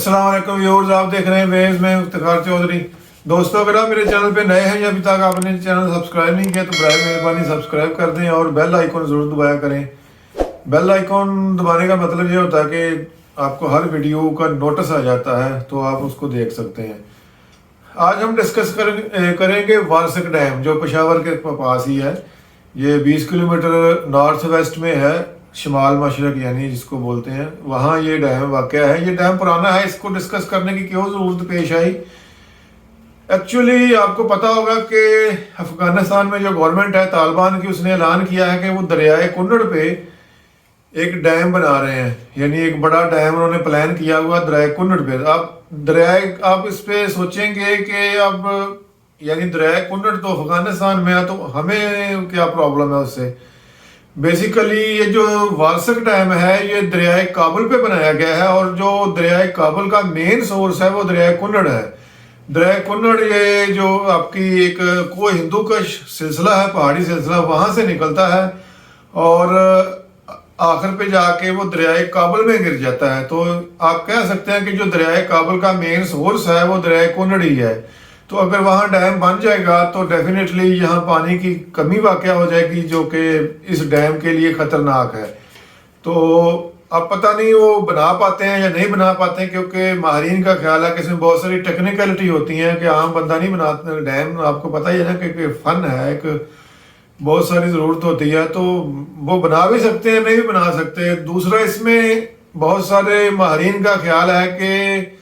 अस्सलाम वालेकुम व्यूअर्स, आप देख रहे हैं वेज में इफ्तिखार चौधरी। दोस्तों, अगर आप मेरे चैनल पे नए हैं या अभी तक आपने चैनल सब्सक्राइब नहीं किया तो बराए मेहरबानी सब्सक्राइब कर दें और बेल आइकन ज़रूर दबाया करें। बेल आइकन दबाने का मतलब ये होता है कि आपको हर वीडियो का नोटिस आ जाता है तो आप उसको देख सकते हैं। आज हम डिस्कस करेंगे वारसक डैम जो पेशावर के पास ही है। ये 20 किलोमीटर नॉर्थ वेस्ट में है, शिमाल मशरक यानी जिसको बोलते हैं, वहाँ ये डैम वाक़या है। ये डैम पुराना है, इसको डिस्कस करने की क्यों ज़रूरत पेश आई? एक्चुअली आपको पता होगा कि अफगानिस्तान में जो गवर्नमेंट है तालिबान की, उसने ऐलान किया है कि वो दरियाए कुन्नड़ पे एक डैम बना रहे हैं, यानी एक बड़ा डैम उन्होंने प्लान किया हुआ दरियाए कुन्नड़ पे। आप इस पे सोचेंगे कि अब यानी दरियाए कुन्नड़ तो अफगानिस्तान में है तो हमें क्या प्रॉब्लम है उससे। बेसिकली ये जो वारसक डैम है ये दरियाए काबुल पे बनाया गया है और जो दरियाए काबुल का मेन सोर्स है वो दरियाए कुन्नड़ है। दरियाए कुन्नड़ ये जो आपकी एक को हिंदू का सिलसिला है, पहाड़ी सिलसिला, वहाँ से निकलता है और आखिर पे जाके वो दरियाए काबुल में गिर जाता है। तो आप कह सकते हैं कि जो दरियाए काबुल का मेन सोर्स है वो दरियाए कुन्नड़ ही है। तो अगर वहाँ डैम बन जाएगा तो डेफिनेटली यहाँ पानी की कमी वाक़या हो जाएगी जो कि इस डैम के लिए ख़तरनाक है। तो अब पता नहीं वो बना पाते हैं या नहीं बना पाते हैं, क्योंकि माहिरीन का ख्याल है कि इसमें बहुत सारी टेक्निकलिटी होती हैं कि आम बंदा नहीं बनाता। डैम आपको पता ही है ना कि फ़न है, एक बहुत सारी ज़रूरत होती है, तो वो बना भी सकते हैं, नहीं भी बना सकते। दूसरा, इसमें बहुत सारे माहिरीन का ख्याल है कि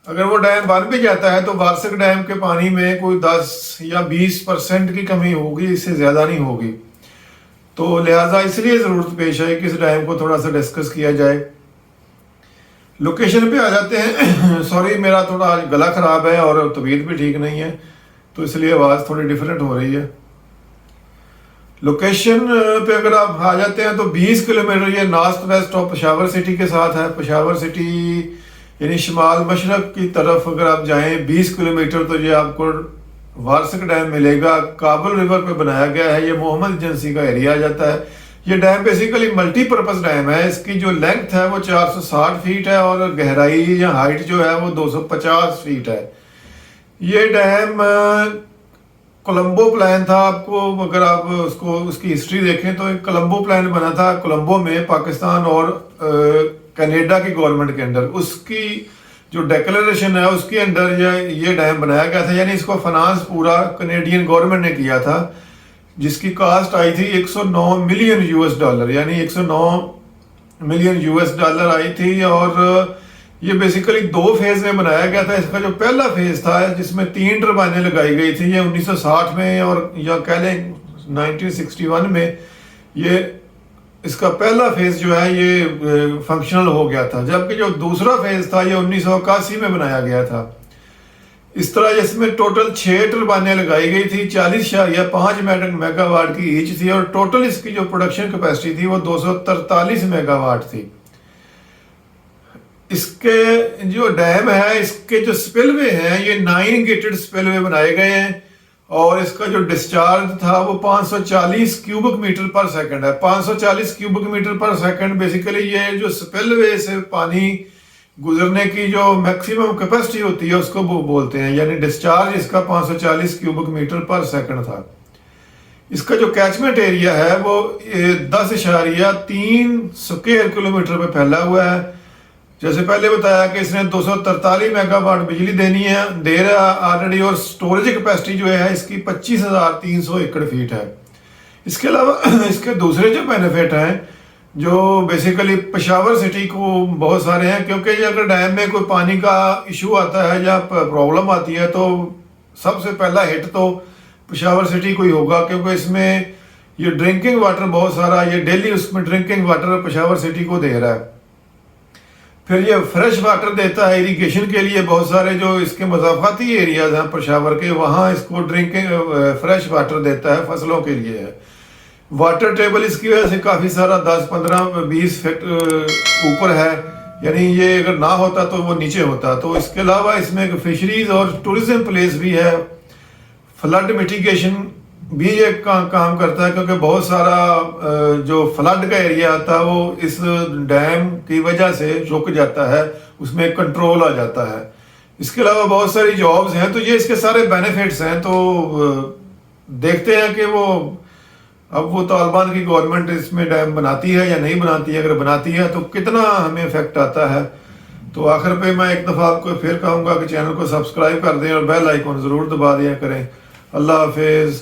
अगर वो डैम बन भी जाता है तो वारसक डैम के पानी में कोई 10 या 20% की कमी होगी, इससे ज़्यादा नहीं होगी। तो लिहाजा इसलिए ज़रूरत पेश आई कि इस डैम को थोड़ा सा डिस्कस किया जाए। लोकेशन पे आ जाते हैं। सॉरी, मेरा थोड़ा आज गला ख़राब है और तबीयत भी ठीक नहीं है, तो इसलिए आवाज़ थोड़ी डिफरेंट हो रही है। लोकेशन पे अगर आप आ जाते हैं तो 20 किलोमीटर ये north west of Peshawar city के साथ है। पेशावर सिटी यानी शिमाल मशरक की तरफ अगर आप जाएं 20 किलोमीटर तो ये आपको वारसक डैम मिलेगा। काबुल रिवर पे बनाया गया है, ये मोहम्मद एजेंसी का एरिया आ जाता है। ये डैम बेसिकली मल्टीपर्पज़ डैम है। इसकी जो लेंथ है वो 460 फीट है और गहराई या हाइट जो है वो 250 फीट है। ये डैम कोलंबो प्लान था। आपको अगर आप उसकी हिस्ट्री देखें तो एक कोलंबो प्लान बना था कोलंबो में, पाकिस्तान और कनाडा की गवर्नमेंट के अंडर। उसकी जो डिक्लेरेशन है उसके अंडर ये डैम बनाया गया था, यानी इसको फाइनेंस पूरा कनेडियन गवर्नमेंट ने किया था, जिसकी कास्ट आई थी 109 मिलियन यूएस डॉलर, यानी 109 मिलियन यूएस डॉलर आई थी। और ये बेसिकली 2 फेज में बनाया गया था। इसका जो पहला फेज था जिसमें 3 टर्बाइनें लगाई गई थी, ये 1960 में और या कह लें 1961 में ये इसका पहला फेज जो है ये फंक्शनल हो गया था, जबकि जो दूसरा फेज था ये 1981 में बनाया गया था। इस तरह इसमें टोटल 6 टर्बाइनें लगाई गई थी, 40.5 मेगावाट की ईच थी और टोटल इसकी जो प्रोडक्शन कैपेसिटी थी वो 243 मेगावाट थी। इसके जो डैम है इसके जो स्पिलवे हैं ये 9 गेटेड स्पिलवे बनाए गए हैं और इसका जो डिस्चार्ज था वो 540 क्यूबिक मीटर पर सेकंड है। 540 क्यूबिक मीटर पर सेकंड बेसिकली ये जो स्पिलवे से पानी गुजरने की जो मैक्सिमम कैपेसिटी होती है उसको वो बोलते हैं, यानी डिस्चार्ज इसका 540 क्यूबिक मीटर पर सेकंड था। इसका जो कैचमेंट एरिया है वो 10.3 स्क्वायर किलोमीटर पे फैला हुआ है। जैसे पहले बताया कि इसने 243 मेगावाट बिजली दे रहा ऑलरेडी और स्टोरेज कैपेसिटी जो है इसकी 25,300 एकड़ फीट है। इसके अलावा इसके दूसरे जो बेनिफिट हैं जो बेसिकली पेशावर सिटी को बहुत सारे हैं, क्योंकि अगर डैम में कोई पानी का इशू आता है या प्रॉब्लम आती है तो सबसे पहला हिट तो पेशावर सिटी को ही होगा, क्योंकि इसमें ये ड्रिंकिंग वाटर बहुत सारा ये डेली उसमें ड्रिंकिंग वाटर पेशावर सिटी को दे रहा है। फिर ये फ्रेश वाटर देता है इरिगेशन के लिए। बहुत सारे जो इसके मज़ाफ़ाती एरियाज हैं पेशावर के, वहाँ इसको ड्रिंकिंग फ्रेश वाटर देता है, फसलों के लिए है। वाटर टेबल इसकी वजह से काफ़ी सारा 10, 15, 20 फीट ऊपर है, यानी ये अगर ना होता तो वो नीचे होता। तो इसके अलावा इसमें फिशरीज और टूरिज्म प्लेस भी है। फ्लड मिटिगेशन भी ये काम करता है, क्योंकि बहुत सारा जो फ्लड का एरिया आता है वो इस डैम की वजह से रुक जाता है, उसमें कंट्रोल आ जाता है। इसके अलावा बहुत सारी जॉब्स हैं, तो ये इसके सारे बेनिफिट्स हैं। तो देखते हैं कि वो तालिबान की गवर्नमेंट इसमें डैम बनाती है या नहीं बनाती है। अगर बनाती है तो कितना हमें इफेक्ट आता है। तो आखिर पे मैं एक दफ़ा आपको फिर कहूँगा कि चैनल को सब्सक्राइब कर दें और बेल आइकन ज़रूर दबा दिया करें। अल्लाह हाफिज़।